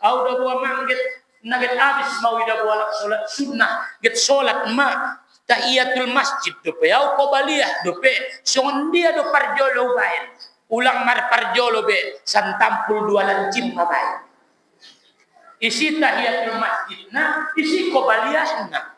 Au da buah mangget naget abis mau ida buah salat sunnah get salat ma tahiyatul masjid do pe au qobaliyah do pe songon dia do parjolo bae ulang mar parjolo be santampul dua lancim bae isi tahiyatul masjidna isi qobaliyahna.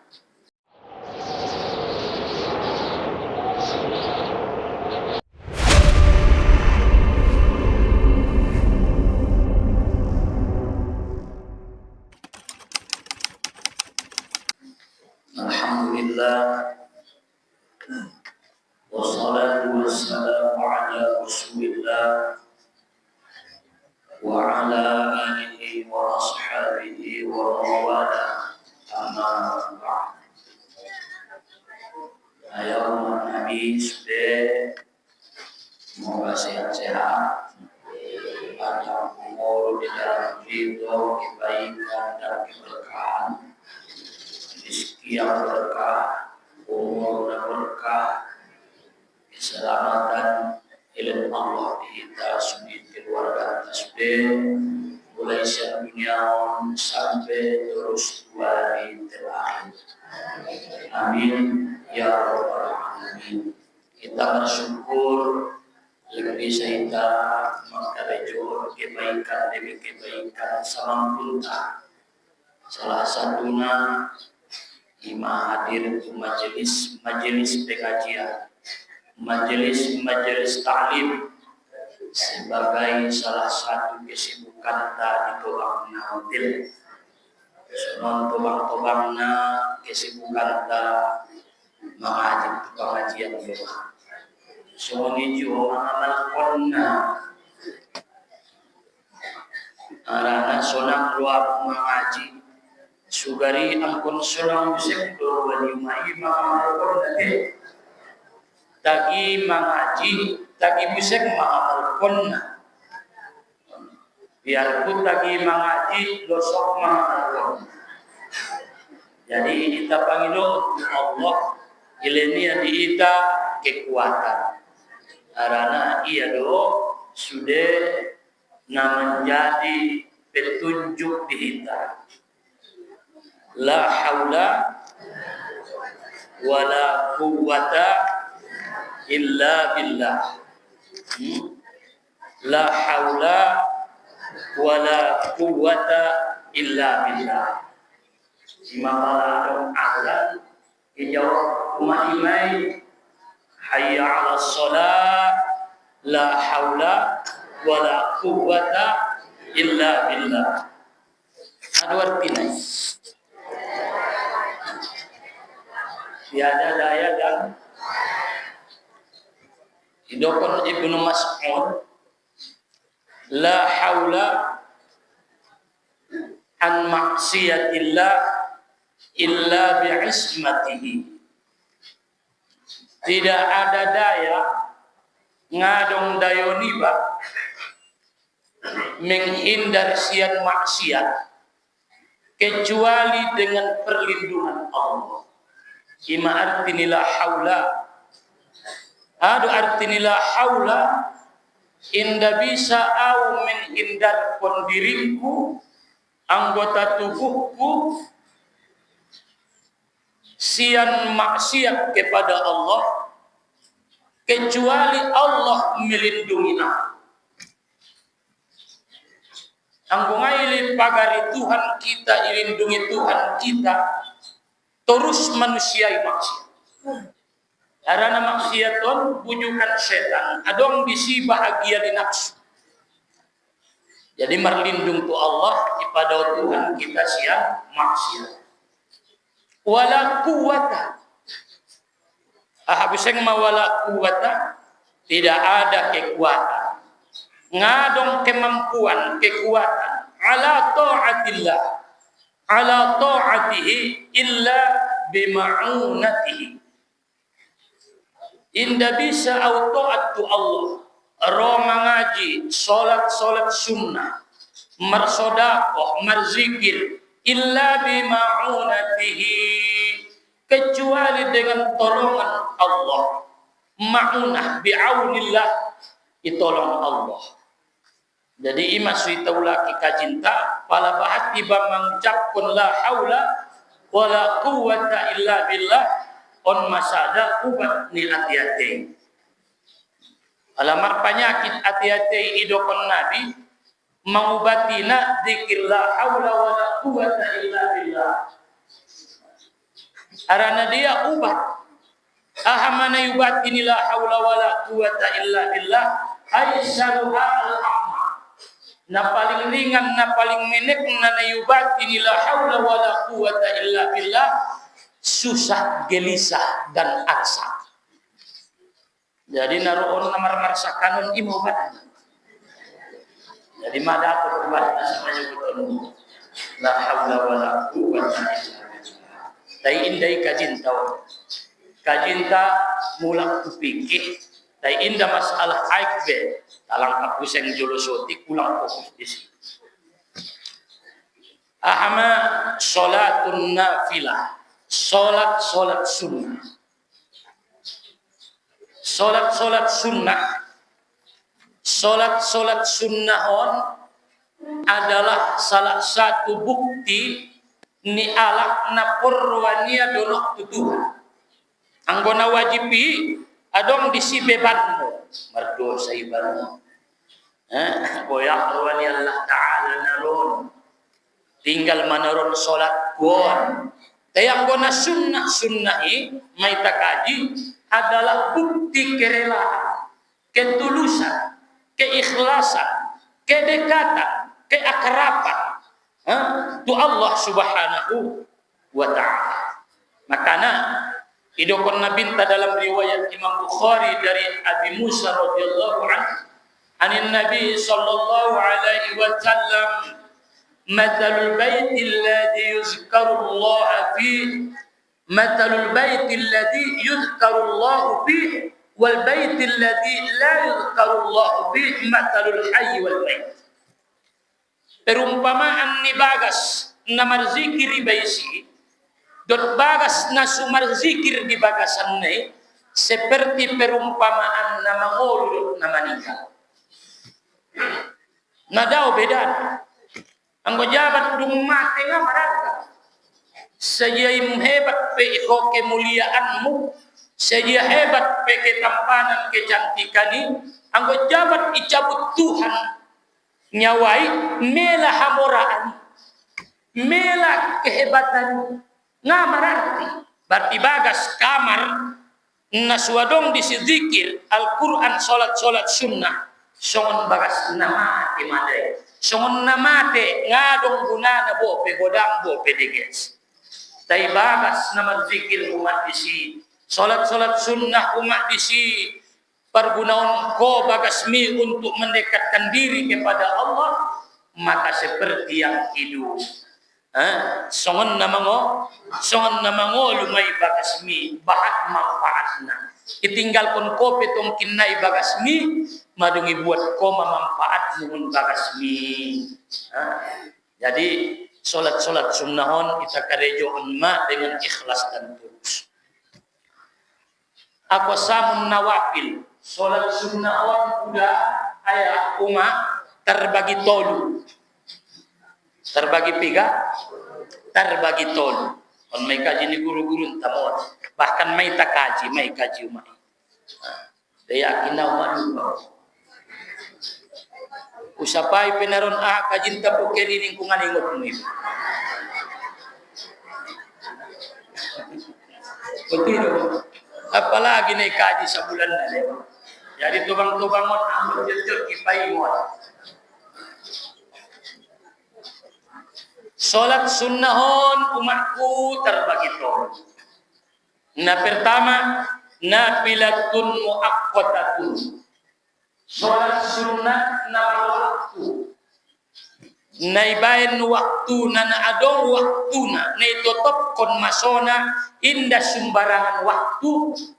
Alhamdulillah wassalatu wassalamu ala Rasulillah wa ala alihi wa ashabihi wa mawala amma ba'd. Ayo Nabi sudah semoga sehat-sehat, panjang umur di dalam ridho, kebaikan dan keberkahan, rezeki yang berkah, umur yang berkah, keselamatan ilmu Allah kita suni keluarga tasbih mulai siang dunia sampai terus dua hari terakhir. Amin ya rabbal alamin. Kita bersyukur lebih kita mengkarejur kebaikan demi kebaikan samangkulta. Salah satunya ima hadir ke majelis pengajian, majelis ta'lim sebagai salah satu kesibukan di tobang nautil. Sonon tobang-tobangna kesibukan mengaji pengajian doa. Soni jo amal konna arana sonang luar mengaji sugari angkon sonang bisik do wali mai amal konna tagi mengaji tagi bisik amal konna biarpun tagi mengaji dosok amal. Jadi kita panggil Allah ilenia diita kekuatan. Karena ia do sudah menjadi petunjuk kita. La haula wala quwwata illa billah. La haula wala quwwata illa billah. Imamalah azan dijawab umat imai hayya 'ala shalah la haula wala quwwata illa billah. Ada artinya tiada daya dan idokon Ibnu Mas'ud la haula an maksiatillah illa bi'ismatihi. Tidak ada daya ngadong dayoniba menghindar sian maksiat kecuali dengan perlindungan Allah. Ima artinilah haula adu artinilah haula inda bisa au menghindar diriku anggota tubuhku sian maksiat kepada Allah kecuali Allah melindungi aku. Anggungaili pagari Tuhan kita ilindungi Tuhan kita terus manusiai maksiat. Karena maksiaton bujukan setan adong bisi bahagia di nafsu. Jadi merlindung tu Allah kepada Tuhan kita sian maksiat. Wala quwwata habiseng mawala quwwata tidak ada kekuatan ngadong kemampuan kekuatan ala ta'atillah ala ta'atihi illa bima'unatihi. Inda bisa au ta'atu Allah ro mengaji salat sunnah marsodakoh marzikir illa bima'unatihi kecuali dengan tolongan Allah. Ma'unah bi'aunillah ditolong Allah. Jadi ima suita ulaki kajinta pala bahat tiba mengucapkan la haula wala quwwata illa billah on masada ubat ni hati-hati. Alamar penyakit hati-hati idokon Nabi mengubatina dzikir la haula wala quwwata illa billah. Arana dia ubat. Ahamana yubatini la haula wala quwwata illa billah aisaruha al-amma. Na paling ringan, na paling menek na nayubati la haula wala quwwata illa billah, susah, gelisah dan aksa. Jadi naruon namar marsakanun imubat. Jadi mada aku buat namanya betul. La haula wala quwwata illa billah. Dai indai kajinta. Kajinta mulak kupikir. Dai inda masalah aikbe. Talang aku seng jolosoti ulang fokus di sini. Ahama salatun nafilah, salat sunnah. Salat sunnahon adalah salah satu bukti ni alak na purwania donok tutuhan. Anggona wajibi adong disi bebanmu merdo saibanmu. Boyak ruani Allah Ta'ala naron tinggal menaron solat kuon tayang gona sunnah-sunnahi may takaji adalah bukti kerelaan, ketulusan, keikhlasan, kedekatan, keakraban tu Allah Subhanahu wa Ta'ala. Makanya idokon nabinta dalam riwayat Imam Bukhari dari Abi Musa radhiyallahu anhu anin Nabi sallallahu alaihi wasallam mathalul baiti alladhi yuzkaru Allah fihi mathalul baiti alladhi yuzkaru Allah fihi wal baiti alladhi la yuzkaru Allah fihi mathalul hayy wal bait. Perumpamaan ni bagas na marzikir baisi dot bagas na sumarzikir di bagasan ni seperti perumpamaan na mangolot na meninggal. Nadao bedan anggo jabat dung mate nga marangka saja hebat pe iko kemuliaanmu saja hebat pe ketampanan kecantikani anggo jabat icabut Tuhan nyawai mela hamoraan mela kehebatan nga mararti berarti bagas kamar naswadong di zikir Al-Quran salat sunnah songon bagas namate madai songon namate ngadong gunana bope godang bope deges tai bagas nama zikir umat disi salat sunnah umat disi pergunaon ko bagas mi untuk mendekatkan diri kepada Allah maka seperti yang hidup songon namango lumai bagas mi bahat manfaatna itinggalkan kopi tong kinai bagas mi madungi buat koma manfaat mun bagas mi. Jadi salat sunnahon kita karejo ma dengan ikhlas dan tulus. Aku samun nawafil salat sunnahon udah ayat terbagi tolu. Terbagi tiga, terbagi tolu. On may kaji ni guru-guru tamot. Bahkan may kaji umay. Daya kinaw malubaw. Usapay penaron kajinta po kerining kung aningot mo ito. Betul. Apalagi na kaji sa bulan na lewa. Jadi tubang-tubangon ang jujur ipayimot. Salat sunnahon umatku terbagi tol. Na pertama nafilatun muaqqatatun. Salat sunnah na waktu. Naibayan waktu na adong waktu na itotop kon masona inda sumbarangan waktu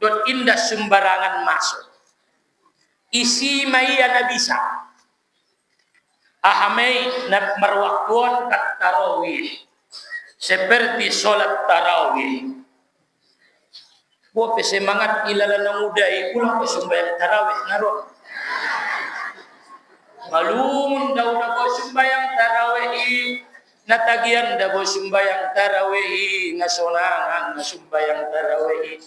dan inda sumbarangan masuk. Isi maya na bisa. Ahamay na marwaktuan kat tarawih. Seperti salat tarawih. Bope semangat ilala na muday ulang ko sumbayang tarawih naroon. Malumun daw dabo sumbayang tarawih, natagian dabo sumbayang tarawih, ngasonangan na sumbayang tarawih.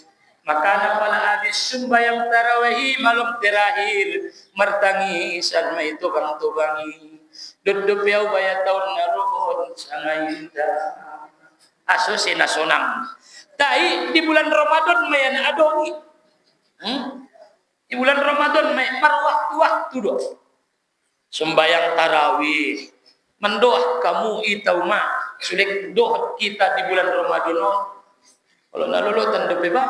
Maka na pala hadis sumbayang tarawih malam terakhir martangisan may tubang-tubangi. Dudupyaw bayataw na roon sa ngayon da. Aso sinasonang. Dahil di bulan Ramadan may adoni. Di bulan Ramadan may parwaktu-waktu do. Sembayang tarawih. Mendoa kamu itaw ma. Sulit doa kita di bulan Ramadan. Kalau nalulutan do ba?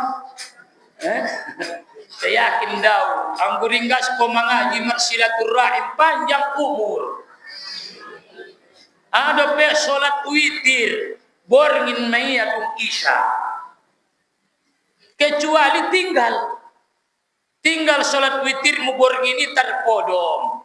Saya yakin daw ang guringgas ko mga silaturahim panjang umur. Ada pe solat witir borngin may atong isya. Kecuali tinggal solat witir mo borngini tarpodom.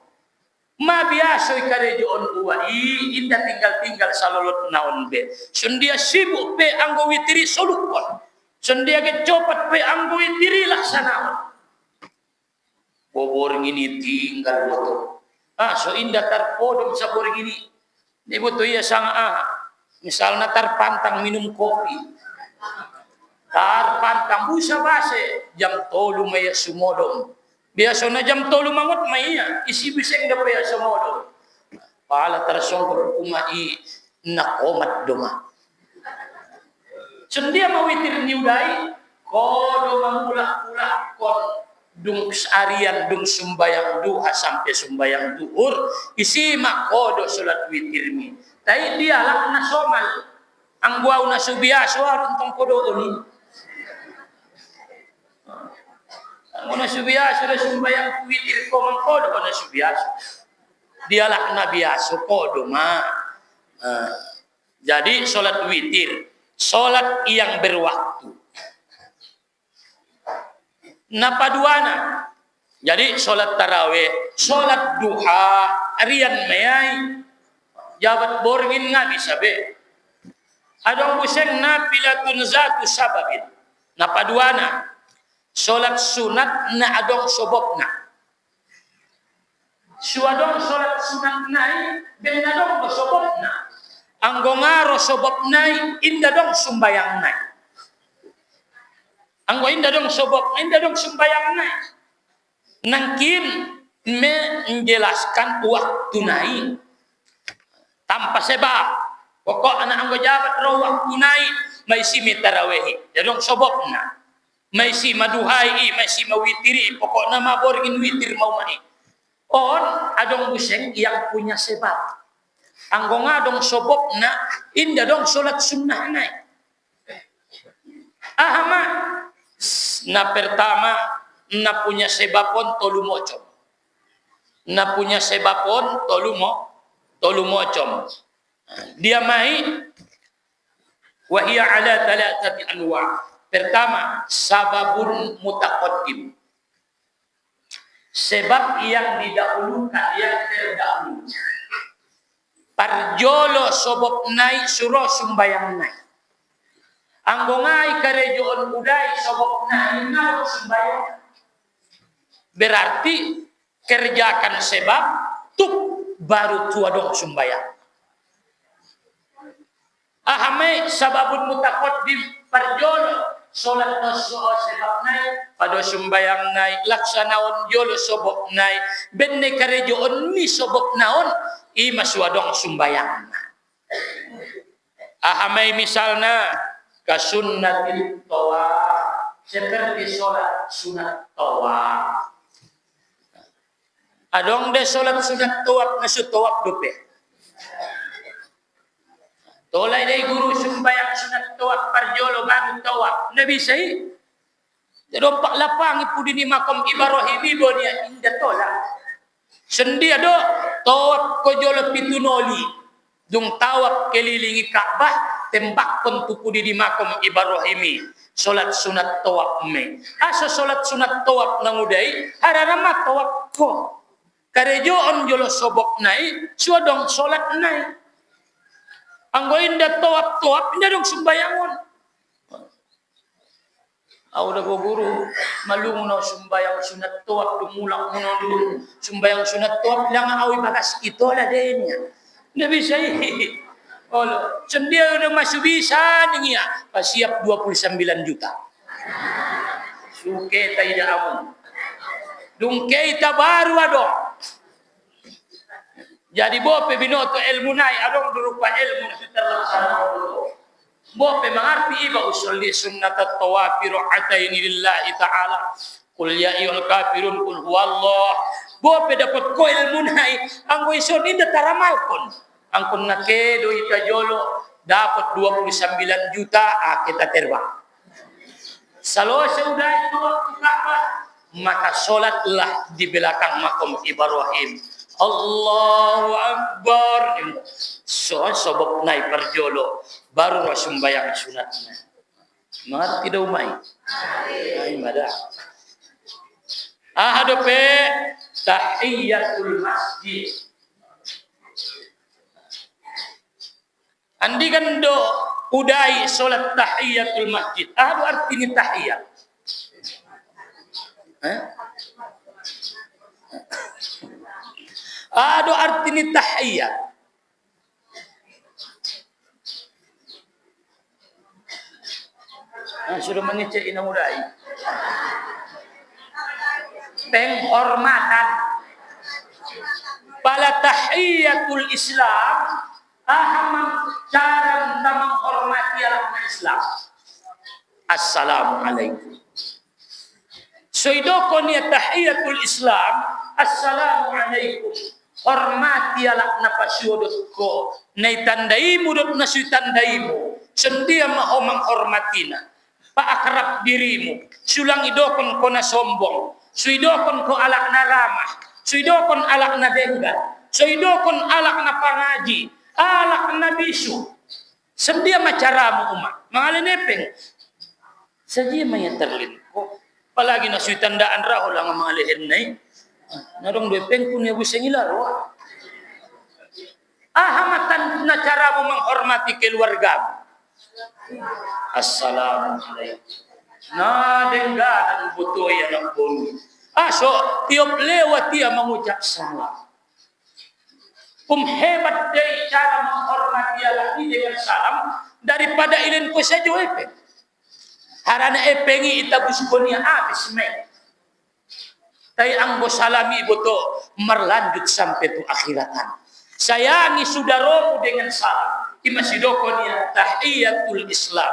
Mabiasoy karejoon uwai inda tinggal sa lolot naon be. Sundia sibuk pe anggo witiri solukon. Sundia ke copat pe anggo witiri laksanaon. Borngini tinggal boto. So inda tarpodom sa borngini. Di boto iya sang misalnya tarpantang minum kopi. Tarpantang busa base jam 3 maya sumodom. Biasa na jam 3 mangot maya isi biseng da pa sumodom. Pala tarsong umai nakomat doma. Sendia mawitir niudai kodo mamula-ula kon dung sarian dung sumbayang duha sampai sumbayang duhur isi makodo salat witir mi. Tai dialah na somal ang buaw na subiaso aron tong kodo ni. Ang na subiaso na sumbayang witir ko man kodo na subiaso. Dialah na biaso kodo ma. Jadi salat witir, salat yang berwaktu. Napaduana. Jadi salat tarawih, salat duha, rian mayay. Jabat borgin nga bisa be. Adong buseng napilatun zatu sababin. Napaduana. Salat sunat na adong sobokna. Suadong salat sunat nai benadong sobokna. Anggongaro soboknai indadong sumbayang nai. Anggo indadong indadong sumbayang nai. Nangkin menjelaskan waktu nai tanpa sebab. Pokok anak anggo jabat ro waktu nai may simi tarawih. Dadong sobokna. May si maduhai, may si mawitiri. Pokok nama borgin witir mau mai. On adong buseng yang punya sebab. Anggo ngadong sobokna inda dong solat sunnah nai. Ahama na pertama na punya sebabon tolumocom. Na punya sebabon tolumocom. Dia mai wahia ala thalathati anwa. Pertama, sababun mutaqaddim. Sebab yang didahulukan, yang terdahulu. Parjolo sobok nai suro sumbayang nai. Anggongai karejoon udai sobok nai nalo sumbayang. Berarti kerjakan sebab tuk baru tuadong sumbayang. Ahame sababun mutaqaddim parjolo solat no sebab nai pada sumbayang nai laksanaon jolo sobok nai benne karejoon ni sobok naon ima suadong sumbayang. Ahamai misalnya kasunnatil tawa seperti solat sunat tawa. Adong de solat sunat tawab nasu tawab dupe. Tolai dai guru sumbayang sunat tawab parjolo baru tawab. Nabi sai. Jadi pak lapang ipu dini makom Ibrahim ibonia inda tolak. Sendia do tawab ko jolo pitunoli. Dung tawab kelilingi Ka'bah tembak pentuku di makom Ibrahimi. Solat sunat tawab me. Asa solat sunat tawab nangudai hararama tawab ko. Karejoon jolo sobok nai suadong solat nai. Anggo inda tawab inda dong sumbayangon. Au da guru malungo sumbayang sunat tuak dumulak munodun sumbayang sunat tuak lang awi bagas itu lah denya. Nda bisa Olo sendia udah masuk bisa nih ya. Pasiap 29 juta. Suke ta ida amun. Dungke ita baru ado. Jadi bope binoto ilmu nai adong berupa ilmu terlaksana. Bope mengerti iba usulli sunnat at-tawafir ra'ataini lillahi ta'ala. Qul ya ayyuhal kafirun qul huwallah. Bope dapat ko ilmu nai anggo ison inda taramalkon. Angkon nake do ita jolo dapat 29 juta kita terbang. Selesai udah itu maka sholatlah di belakang makam Ibrahim. Allahu Akbar. Sobok naik perjolo baru sembahyang sunatnya. Mengerti dah umai. Ai mada. Hadope tahiyatul masjid. Andi kan do udai solat tahiyatul masjid. Adu artinya tahiyat. Adu artinya tahiyat. Sudah mengecek ina udai. Penghormatan. Pada tahiyatul Islam, cara menghormati orang Islam. Assalamualaikum. Soidokon ya tahiyatul Islam. Assalamualaikum. Hormati ala napasiodot ko. Nay tandaimu dot nasui tandaimu. Sendia maho menghormatina. Paakrab dirimu. Sulang idokon ko na sombong. Suidokon ko alak na ramah. Suidokon alak na denggan. Suidokon alak na pangaji. Alak na bisu. Sendia macaramu umat. Mangalinepeng. Saja maya terlin ko. Palagi nasui tandaan raho lang ang mga lehen na narong depeng kun ya buseng ilaro. Ahamatan na cara mo menghormati keluarga. Assalamualaikum. Na denggan buto ya ng bonu. So tiop lewat dia mengucap salam. Hebat dari cara menghormati lagi dengan salam daripada ilin ko sa epeng. Harana epengi itabus ko niya abis me. Tay ang bosalami buto merlanjut sampai tu akhiratan. Sayangi saudaramu dengan salam. Imasidoko niya tahiyatul Islam.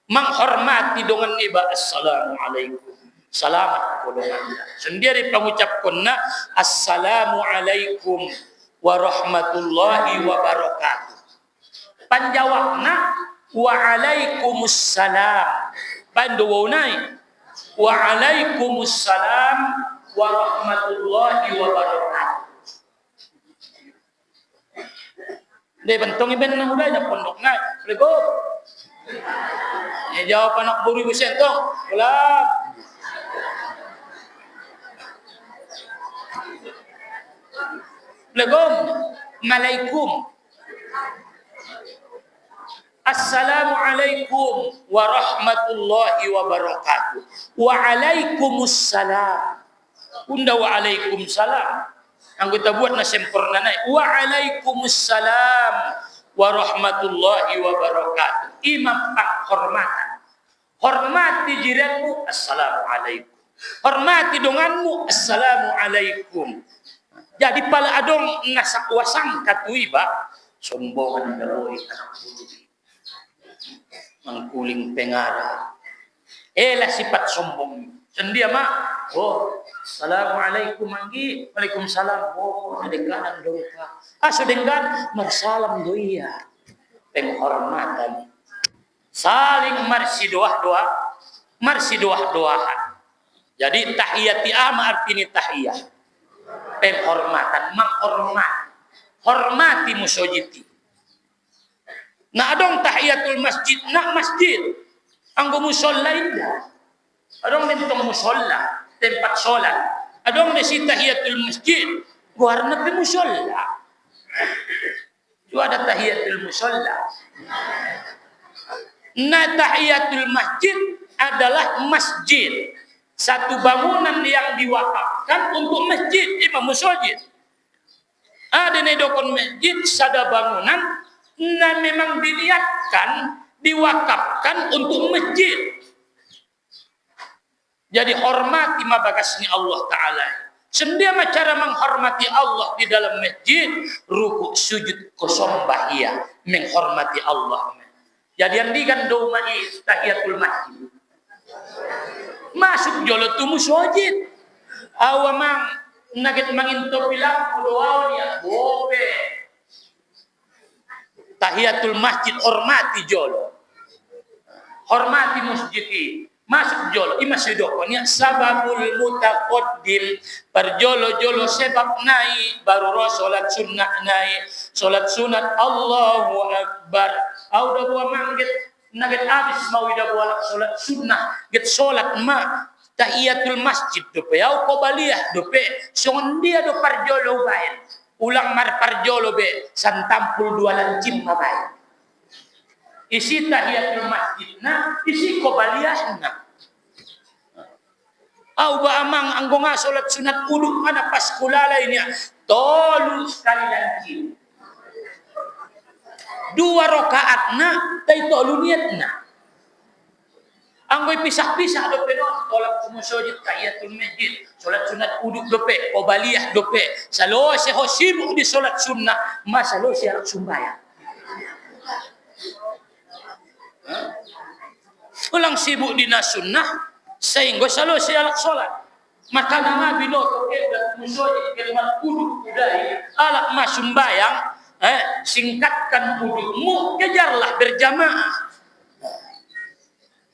Menghormati dengan iba assalamualaikum. Selamat kolongan. Sendiri pengucap konna assalamualaikum warahmatullahi wabarakatuh. Panjawabna waalaikumsalam. Panduwunay waalaikumsalam warahmatullahi wabarakatuh. Di bentong iben nang udah pondok na. Lego. Ya jawab anak buru busentong. Ulang. Lego. Malaikum. Assalamualaikum warahmatullahi wabarakatuh. Waalaikumsalam. Unda waalaikumsalam. Ang kita buat na sempurna na. Waalaikumsalam warahmatullahi wabarakatuh. Imam penghormatan. Hormati jiranmu. Assalamualaikum. Hormati donganmu. Assalamualaikum. Jadi pala adong nasakwasang katuiba. Sombongan daroy anak budi. Mangkuling pengara. Ela sifat sombong. Sendia mak. Oh, assalamualaikum manggi. Waalaikumsalam. Oh, adengganan doa. Sudenggan marsalam doia. Penghormatan. Saling marsi doa. Marsi doahan. Jadi tahiyati ama artinya tahiyah. Penghormatan, menghormat. Hormati musojiti. Na adong tahiyatul masjid nak masjid. Anggo musolla indah. Adong nitong musolla, tempat solat. Adong nasi tahiyatul masjid, guarna pe musolla. Itu ada tahiyatul musolla. Na tahiyatul masjid adalah masjid. Satu bangunan yang diwakafkan untuk masjid, imam musajid. Ada nedokon masjid, sada bangunan, nah memang diniatkan, diwakafkan untuk masjid. Jadi hormati mabagasnya Allah Ta'ala. Sendia cara menghormati Allah di dalam masjid, rukuk sujud kosombah ia, menghormati Allah. Jadi yang digandung tahiyatul masjid. Masuk jolo tu musajid. Awamang nagit manginto bilang kudoaw niya bobe. Tahiyatul masjid hormati jolo. Hormati masjid. Masuk jolo ima sedoknya sababul mutaqaddim perjolo-jolo sebab naik baru salat sunnah naik salat sunat Allahu akbar auda buah manggit naget abis mau ida buah salat sunnah get salat ma tahiyatul masjid dope au qobaliyah dope songon dia do parjolo bae ulang mar parjolo be santampul dua lancim bae isi tahiyatul masjidna isi qobaliyahna au ba amang anggonga salat sunat wudu mana pas kulala ini tolu sekali lancim dua rakaatna tay tolu niatna anggoy pisah-pisah dope non salat musajid tahiyatul masjid salat sunat wudu dope qobaliyah dope salo se hosibu di salat sunnah masalo se sumbayang ulang sibuk dina sunnah sehingga selalu saya salat maka nama binoto kedak musajid kalimat wudu udai alak masumbayang singkatkan wudumu kejarlah berjamaah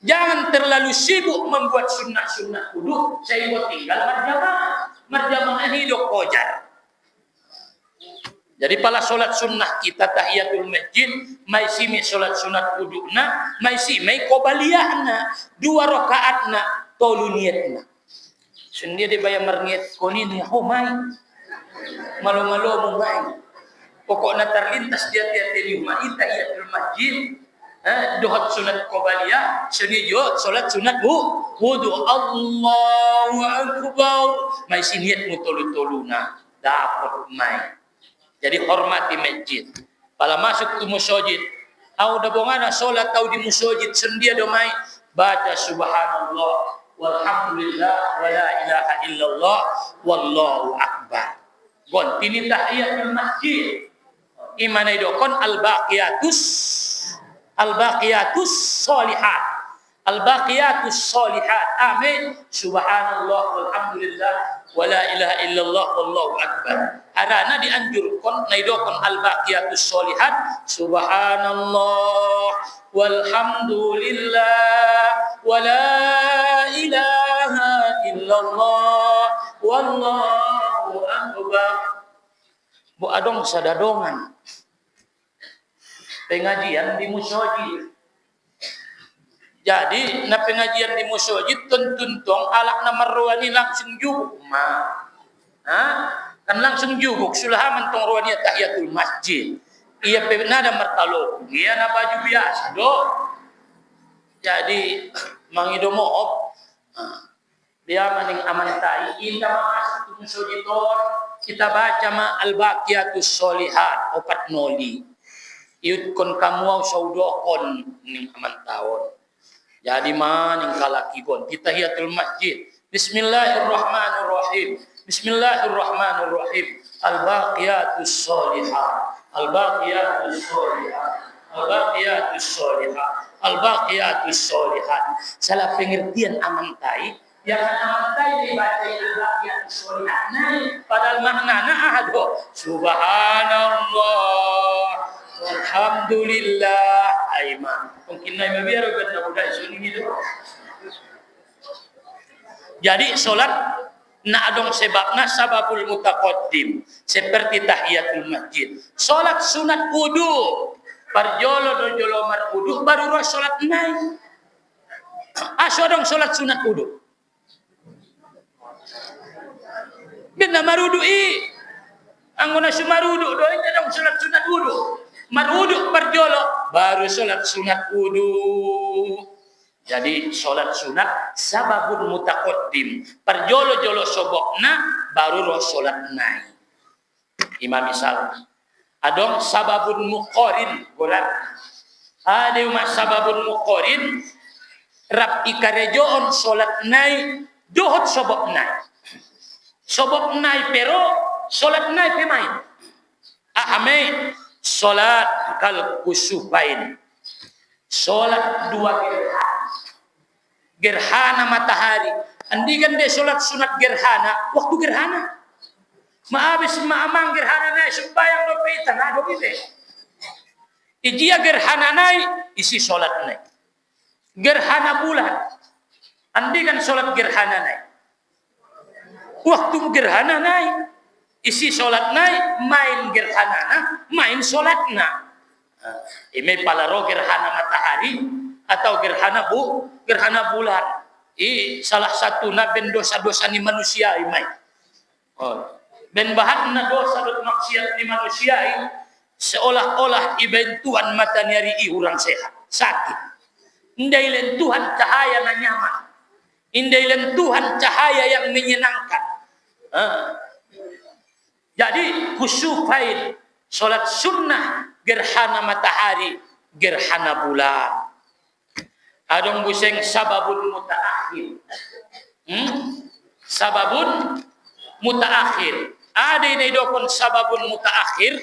jangan terlalu sibuk membuat sunnah-sunnah wudu sehingga tinggal marjamaah hidup kojar. Jadi pala solat sunnah kita tahiyatul masjid, mai simi solat sunat wudukna, mai simi qobaliyahna, dua rakaatna, tolu niatna. Sendiri bayar merniat konini homai, malu-malu mumai. Pokoknya terlintas dia tiap-tiap rumah tahiyatul masjid, dohot sunat qobaliyah, senijo solat sunat wudu Allahu akbar, mai si niatmu tolu-toluna, dapat mai. Jadi hormati masjid. Pala masuk ke musajid, au da bongana salat tau di musajid sendia domai baca subhanallah walhamdulillah wala ilaha illallah wallahu akbar. Gon tini tahiyatul masjid. Imana idokon al-baqiyatus sholihat. Al-baqiyatus sholihat. Amin. Subhanallah walhamdulillah wala ilaha illallah wallahu akbar. Arana dianjurkan naidokon al-baqiyatus sholihat subhanallah walhamdulillah wala ilaha illallah wallahu akbar. Bu adong sadadongan pengajian di musajid. Jadi na pengajian di musajid tuntong alak na marwani langsung juguk kan langsung juguk sulahaman tong ruannya tahiyatul masjid ia penada martalo ia na baju biasa do jadi mangido moop dia maning amantai inda masuk musajid kita baca ma al-baqiyatus sholihat opat noli iut kon kamu saudokon ning amantawon. Jadi maning kalakibon kita tahiyatul masjid. Bismillahirrahmanirrahim. Bismillahirrahmanirrahim. Al-baqiyatus sholihat. Al-baqiyatus sholihat. Al-baqiyatus sholihat. Al-baqiyatus sholihat. Salah pengertian amantai yang amantai dibaca al-baqiyatus sholihat. Nah, padahal maknanya ahado. Subhanallah. Alhamdulillah aiman. Mungkin naik biar kita udah sini gitu. Jadi solat na adong sebabna sababul mutaqaddim seperti tahiyatul masjid. Solat sunat wudu. Parjolo do jolo mar wudu baru ro solat naik. Aso dong solat sunat wudu. Bina marudui. Anggona sumarudu do itu dong solat sunat wudu. Maruduk berjolo baru salat sunat wudu. Jadi solat sunat sababun mutaqaddim. Perjolo-jolo sobokna baru ro solat nai. Imam misal. Adong sababun muqarin golat. Ada umat sababun muqarin rap ikarejoon solat nai dohot sobok nai. Sobok nai pero solat nai pemain. Ahame solat kal kusufain. Solat dua gerhana matahari. Andikan de solat sunat gerhana, waktu gerhana. Maabis maamang gerhana nai sembayang no peitan ado bide. Ijia gerhana nai isi solat nai. Gerhana bulan. Andikan solat gerhana nai. Waktu gerhana nai isi solat nai main gerhana na, main solat na. Ini palaro gerhana matahari atau gerhana bulan. Salah satu na ben dosa-dosa ni manusia imai. Ben bahan na dosa maksiat ni manusia seolah-olah ibentuan mata nyari urang sehat, sakit. Indailen Tuhan cahaya na nyaman. Indailen Tuhan cahaya yang menyenangkan. Jadi kusufain solat sunnah gerhana matahari, gerhana bulan. Adong buseng sababun mutaakhir. Sababun mutaakhir. Ada ini dokon sababun mutaakhir.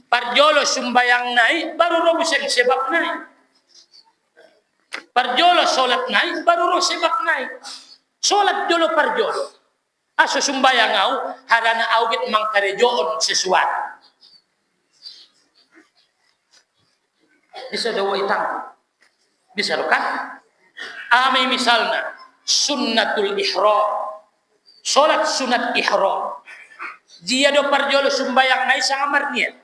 Parjolo sumbayang nai baru ro buseng sebab nai. Parjolo solat nai baru ro sebab nai. Solat jolo parjolo. Aso sumbayang au harana augit mangkarejoon sesuatu. Bisa dawa itang. Bisa kan? Amai misalnya sunnatul ihram. Salat sunat ihram. Jia do parjolo sumbayang nai sangamar niat.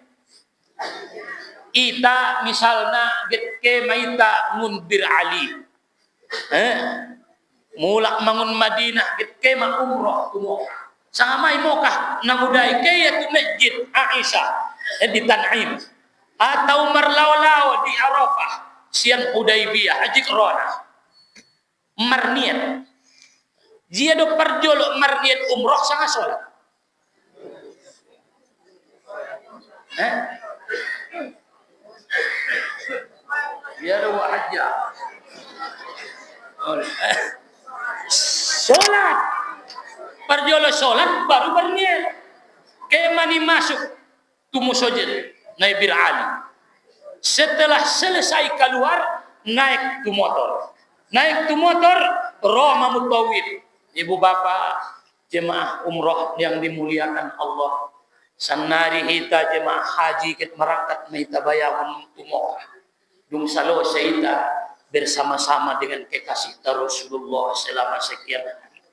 Ita misalnya getke maita mundir Ali. Mulak mangun Madinah getke ma umroh tumo. Sangamai mokah namudai kaya tu masjid Aisyah di Tan'im. Atau marlaw-law di Arafah siang Hudaybiyah haji Qirana marniat jia do parjolo marniat umroh sanga solat dia do hajja solat parjolo solat baru berniat kemani masuk tumusojid naik bir Ali. Setelah selesai keluar naik tu motor. Naik tu motor Roma mutawid. Ibu bapak jemaah umroh yang dimuliakan Allah. Sanari hita jemaah haji ket merangkat maita bayangan tumoka. Dung salo seita bersama-sama dengan kekasih Rasulullah selama sekian hari.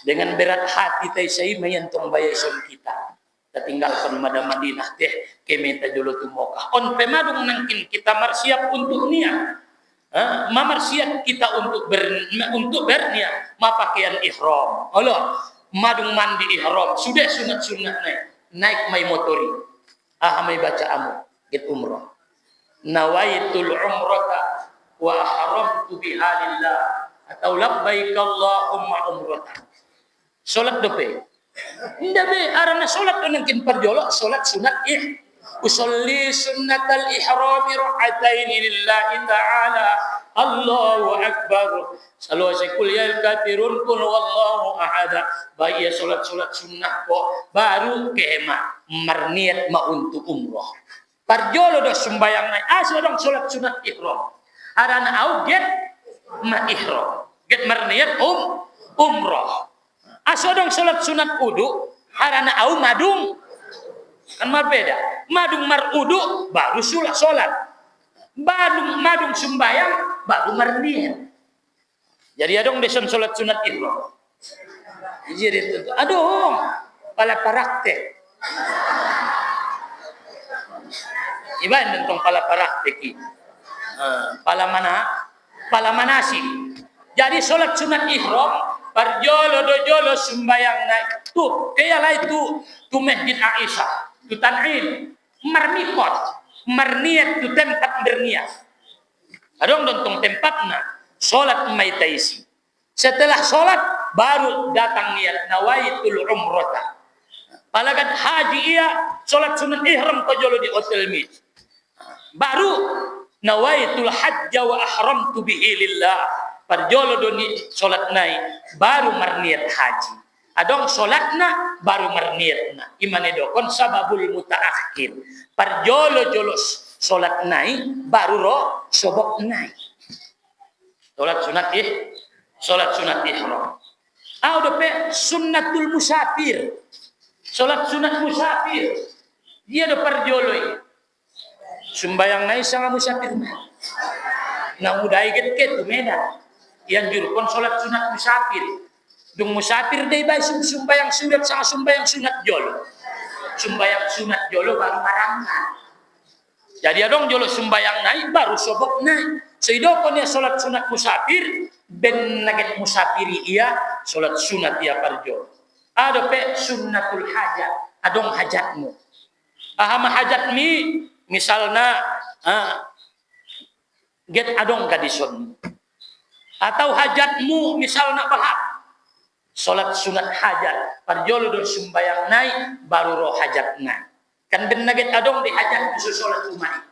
Dengan berat hati tai sai mayantong bayason kita. Tinggalkan Madinah teh kemeta dulu tu Mekah. On pemadung nangkin kita marsiap untuk niat. Mamarsiap kita untuk berniat mapakaian ihram. Allah madung mandi ihram sudah sunat-sunat naik mai motori. Mai baca amu get umrah. Nawaitul umrata wa haramtu biha lillah atau labbaik Allahumma umrata. Salat dope. Ndak be arana salat nangkin parjolo salat sunat usolli sunnatal ihrami ra'atain lillahi ta'ala Allahu akbar salu sekul ya kafirun kul wallahu ahad bayi salat sunnah kok baru kema marniat ma untuk umroh parjolo do sembayang nai aso dong salat sunat ihram arana au get ma ihram get marniat umroh aso dong salat sunat udu harana au madung kan berbeda madung mar udu baru salat madung sembayang baru marniat jadi adong deson salat sunat ihram jadi itu aduh pala praktek iban tentang pala praktek pala manasi jadi salat sunat ihram parjolo dojolo sembayang naik tu kaya lah itu tu masjid Aisyah tu Tan'im marmikot marniat tu tempat berniat adong dontong tempatna Solat mai taisi. Setelah solat baru datang niat nawaitul umrata. Palagan haji ia solat sunat ihram kajolo di hotel mi. Baru nawaitul hajja wa ahramtu bihi lillah. Parjolo doni solat nai baru marniat haji. Adong solatna baru marniatna. Imane dokon sababul mutaakhir. Parjolo jolos solat nai baru ro sobok nai. Solat sunat ihram. Udah pe sunnatul musafir. Solat sunat musafir. Dia do parjoloi. Sumbayang nai sama musafir. Nang udai ket Medan. Yang jurukon solat sunat musafir. Dung musafir dei bai sumbayang sunat sama sumbayang sunat jolo. Sumbayang sunat jolo baru marangkan. Jadi adong jolo sumbayang nai baru sobok nai. Seidokon ya solat sunat musafir ben naget musafiri ia solat sunat ia parjo. Ada pe sunnatul hajat, adong hajatmu. Ahama hajatmi misalna get adong kadison. Atau hajatmu misalna balap. Solat sunat hajat parjolo do sumbayang nai baru roh hajat nai. Kan ben naget adong di hajat musuh solat umai.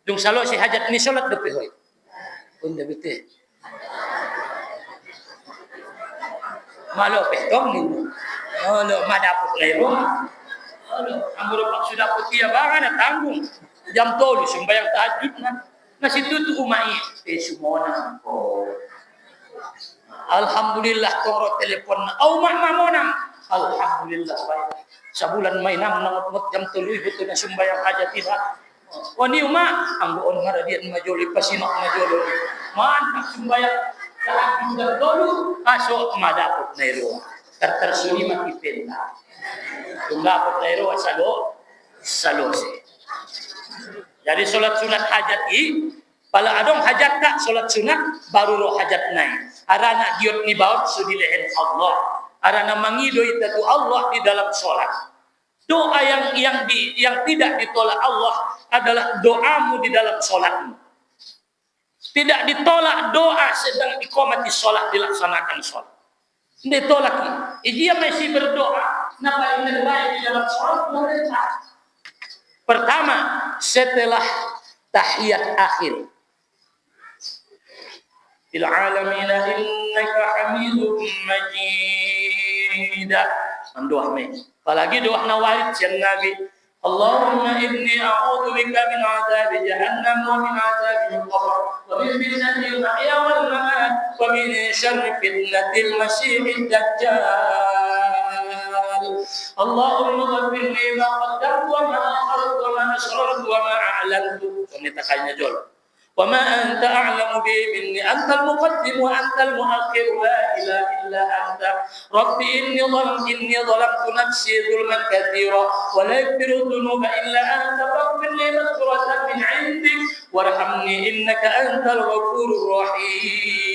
Dung salo si hajat ni solat do pehoy. Unda bete. Malo petong ni. Malo madapot lero. Malo amuro pak sudah putia bangan tanggung. Jam 3 sembahyang tahajud na situ tu umai semona. Oh. Alhamdulillah toro telepon au mamonang. Alhamdulillah baik. Sabulan mainam nangot jam 3 betul na sembahyang hajat tidak. Wani uma anggoon ngaradian majoli pasinok majolo. Mantap sembahyang tahajud dulu masuk madapot nairo. Tertersuli mati penta. Tungapot nairo salose. Jadi solat sunat hajat pala adong hajat tak solat sunat baru roh hajat nai. Arana giot ni baut sudilehen Allah. Arana mangido itu Allah di dalam solat. Doa yang tidak ditolak Allah adalah doamu di dalam solatmu. Tidak ditolak doa sedang iqamati solat dilaksanakan solat. Ditolak. Dia masih berdoa. Napa yang baik di dalam solat mereka. Pertama setelah tahiyat akhir. Fil alamina innaka hamidum majid. Doa me. Apalagi doa nawait yang Nabi. Allahumma inni a'udzu bika min 'adzabi jahannam wa min 'adzabil qabr wa min fitnatil mahya wal mamat wa min syarri fitnatil masiihid dajjal. Allahumma ighfir li ma qaddamtu wa ma akhartu wa ma asrartu wa ma a'lantu. Ini takanya jol. Wa ma anta a'lamu bi minni antal muqaddim wa antal muakhir la ilaha illa anta rabbi inni dhalamtu nafsi dhulman katsira wa la yaghfiru dhunuba illa anta faghfir li maghfiratan min 'indik warhamni innaka antal ghafurur rahim.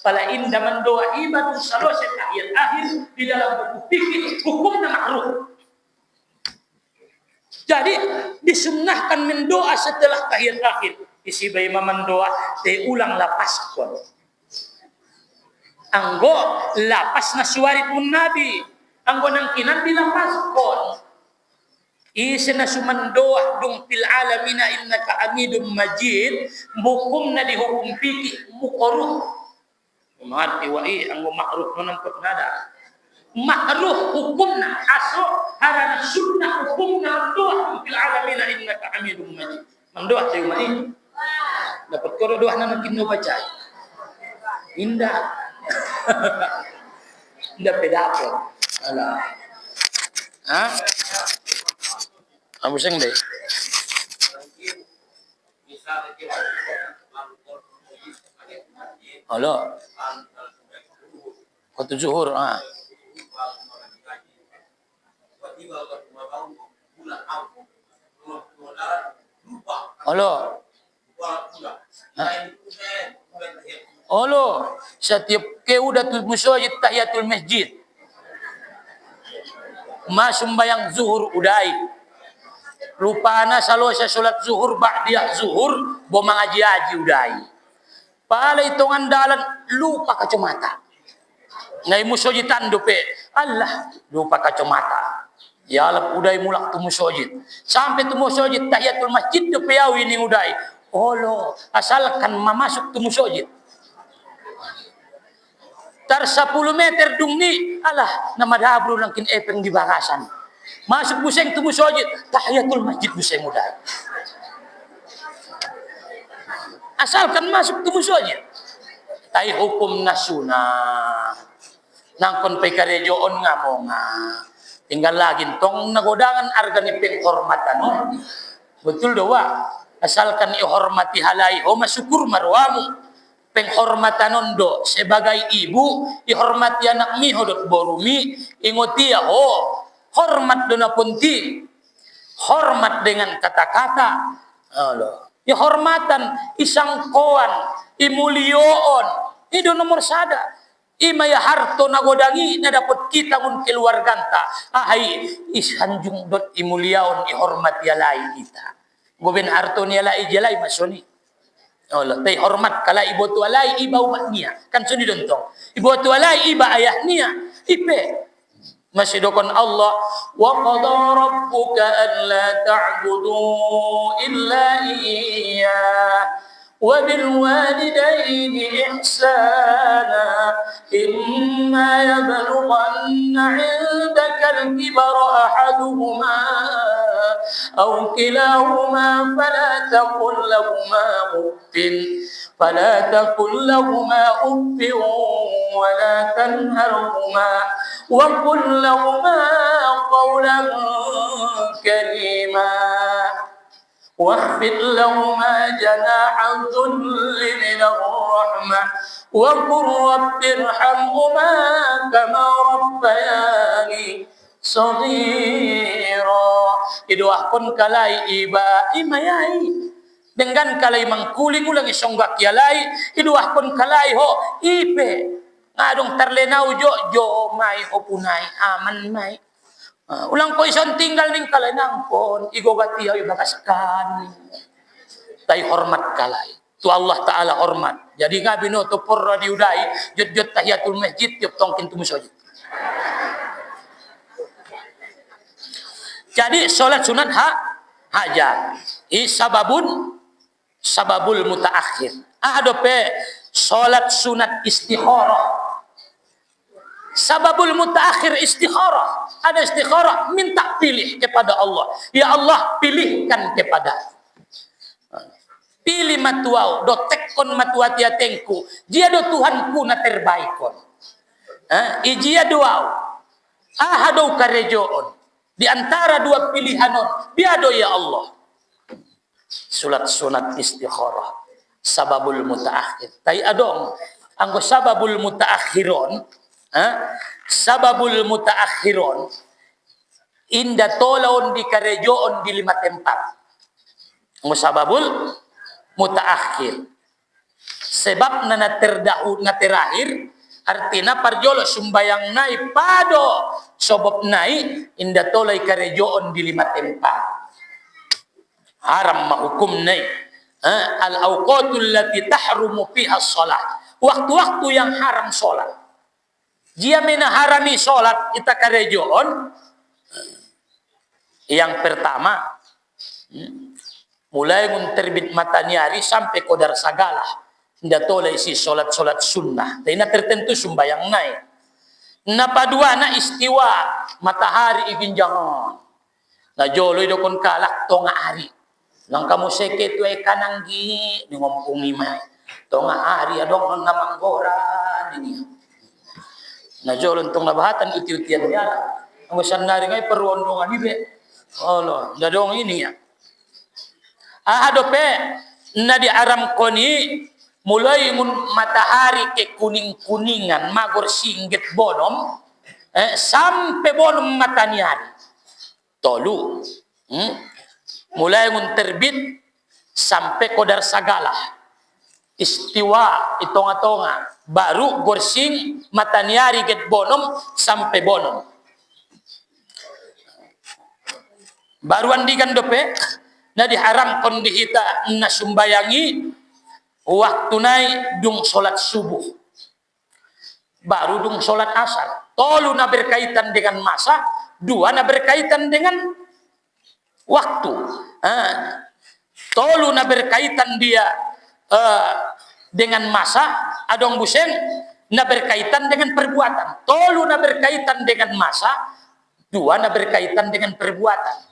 Pala inda mendoa ibadah salose tahiyat akhir di dalam buku fikih hukumnya makruh. Jadi disunnahkan mendoa setelah tahiyat akhir. Isi bayi mendoa, ulang lapas kon. Anggo lapas na suwarit mun Nabi. Anggo nang kinan dilapas kon. Isi na sumandoa dung fil alamina innaka amidum majid. Bukum na dihukum fikih mukoruh. Umat iwai anggo makruh nonang nada. Makruh hukumna aso harana sunnah hukumna doa fil alamina innaka hamidum majid. Mendoa teu mani. Dapat koro doa nang kinno baca. Indah. Indah pedapot. Alah. Ha? Kamu sing deh. Halo. Waktu zuhur Halo. Halo. Setiap udah musyajid tahiyatul masjid. Masumbayang zuhur udai. Lupana salosa salat zuhur ba'diyah zuhur bo mangaji-aji udai. Pala itongan dalan lupa kacamata. Ngai musojid tandupe. Allah lupa kacamata. Ya Allah udai mulak tu musojid. Sampai tu musojid tahiyatul masjid tu piau ini udai. Olo asalkan mamasuk tu musojid. Tar 10 meter dung ni alah nama dabru langkin epeng di bakasan. Masuk buseng tu musojid tahiyatul masjid buseng udai. Asalkan masuk tu musojid. Tai hukum nasional. Nangkon pe karejoon ngamonga. Tinggal lagi tong nagodangan harga ni penghormatan. Betul doa. Asalkan ihormati halai ho masyukur marwamu. Penghormatan do sebagai ibu ihormati anak mi hodot borumi ingotia ho hormat dona punti. Hormat dengan kata-kata. Allah. Ihormatan isang koan imulioon. Itu nomor sada. Imaya harto nagodangi na dapat kita mun keluarganta. Ahai isanjung dot imuliaon ihormat yalai kita. Goben harto ni yalai jalai masoni. Allah, tay hormat kala ibu tu alai iba umat niya. Kan suni dontong. Ibu tu alai iba ayah niya. Ipe. Masih dokon Allah wa qada rabbuka an la ta'budu illa iyyah wa bil walidayni ihsana imma yablughanna 'indaka al-kibara ahaduhuma aw kilahuma فلا تقل لهما أف ولا تنهرهما وقل لهما قولا كريما واخفض لهما جناح الذل من الرحمة وقل رب ارحمهما كما ربياني صغيرا. Idoahkon kalai iba imayai dengan kalai mangkuling ulang isonggak yalai iduahkon kalai ho ipe ngadong terlenau jo mai ho punai aman mai ulang ko ison tinggal ning kalai nangkon igogati ay bakaskan tay hormat kalai tu Allah taala hormat jadi ngabino to porra diudai jot tahiyatul masjid tiap tongkin tu musajid. Jadi salat sunat hajat sababul mutaakhir. Adope salat sunat istikharah. Sababul mutaakhir istikharah. Ada istikharah minta pilih kepada Allah. Ya Allah pilihkan kepada. Pilih matuau do tekkon matuati atengku. Dia do Tuhanku na terbaikon. Ijia doau. Ahadou karejoon. Di antara dua pilihanon, biado ya Allah. Salat sunat istikharah sababul mutaakhir. Tai adong anggo sababul mutaakhiron, sababul mutaakhiron inda tolaon di karejoon di 5 tempat. Anggo sababul mutaakhir. Sebab na terdahulu na terakhir artina parjolo sumbayang nai pado sobop nai inda tolai karejoon di 5 tempat. Haram mahukum nai al-awqatul lati tahrumu fiha shalah. Waktu-waktu yang haram salat. Jia menaharami salat ita karejoon. Yang pertama mulai terbit matahari sampai kodar sagalah. Inda tolai si salat sunnah. Tapi tertentu sumbayang nai. Napadua na istiwa matahari iginjangan. Na joloy dokon kalak tonga hari. Nang kamu seke tu kanang gi ni ngompungi mai. Tonga hari adong namang goran ini. Na jolon tong nabahatan uti-utian ya. Ang sanari ngai perwondongan ibe. Allah, dadong ini ya. Adope na di aram koni mulai matahari ke kuning-kuningan magor singgit bonom sampai bonom matanyari tolu mulai terbit sampai kodar sagala istiwa itonga-tonga baru gorsing matanyari get bonom sampai bonom baru andikan dope na diharam kondihita na sumbayangi waktu naik dung solat subuh, baru dung solat asar. Tolu na berkaitan dengan masa, dua na berkaitan dengan waktu. Tolu na berkaitan dia dengan masa, adong buseng na berkaitan dengan perbuatan. Tolu na berkaitan dengan masa, dua na berkaitan dengan perbuatan.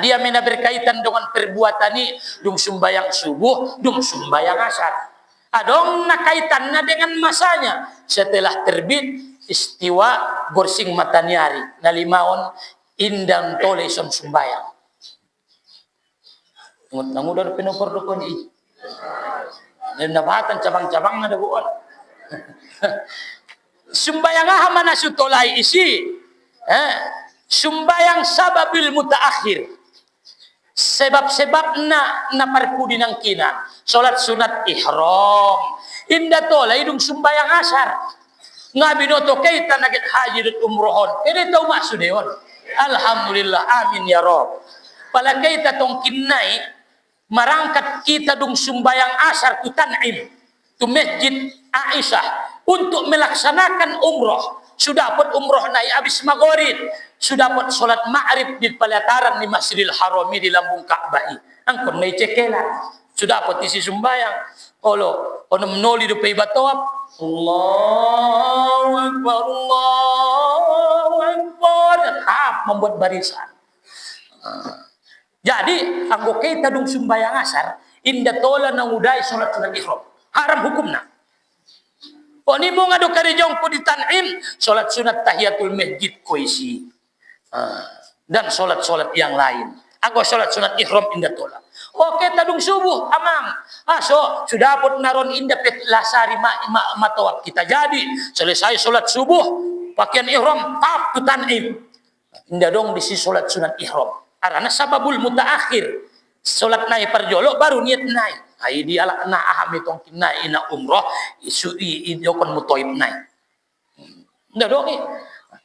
Dia mena berkaitan dengan perbuatan ini, dung sumbayang subuh, dung sumbayang asar. Adong na kaitannya dengan masanya. Setelah terbit istiwa gorsing matanyari, nalimaon indang toleson sumbayang. Nangudar pinupordokon i. Nabatan cabang-cabang na dabuon. Sumbayang aha mana sutolay isi. Sumbayang sababil mutaakhir. Sebab-sebab na parpudi ng kinan. Salat sunat ihram. Inda tolay dung sumbayang asar. Nga binoto kita nagit haji dut umrohon. Kaya ito masudeon. Alhamdulillah. Amin ya Rob. Pala kita tong kinay, marangkat kita dung sumbayang asar tu Tan'im, tu Masjid Aisyah, untuk melaksanakan umroh. Sudah pun umroh naik habis maghrib, sudah pun solat ma'rib di pelataran di Masjidil Harami di lambung Ka'bah. Angkon naik cekelan, sudah pun isi sumbayang. Olo menoli do pay batawab, Allahu Akbar, Allahu Akbar, membuat barisan. Jadi anggo kita dung sumbayang asar, inda tola nang udai solat sunat ihram. Haram hukumna. Oni mo nga do karejong po di Tan'im, solat sunat tahiyatul masjid ko isi. Dan solat-solat yang lain. Anggo solat sunat ihram inda tola. Oke tadung subuh amang. So sudah pun naron inda pet lasari matawab kita. Jadi selesai solat subuh, pakaian ihram tap tu Tan'im. Inda dong di si solat sunat ihram. Karena sababul mutaakhir. Solat naik parjolo baru niat naik. Ai dia ala na aham itong kinai ina umroh isu idokon mutoib naik. Nda dong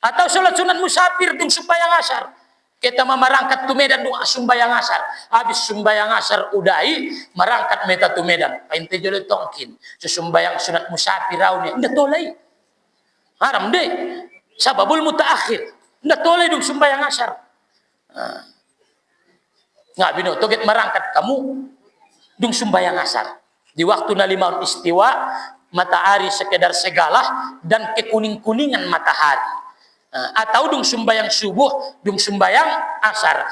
atau solat sunat musafir dung sumbayang asar. Kita marangkat tu Medan dung sumbayang asar. Habis sumbayang asar udai marangkat meta tu Medan. Painte jolo tongkin. Sumbayang sunat musafir raune nda tolai. Haram deh. Sababul mutaakhir. Nda tolai dung sumbayang asar. Nga bino toget marangkat kamu dung sumbayang asar di waktu nalimaun istiwa matahari sekedar segalah dan kekuning-kuningan matahari, atau dung sumbayang subuh dung sumbayang asar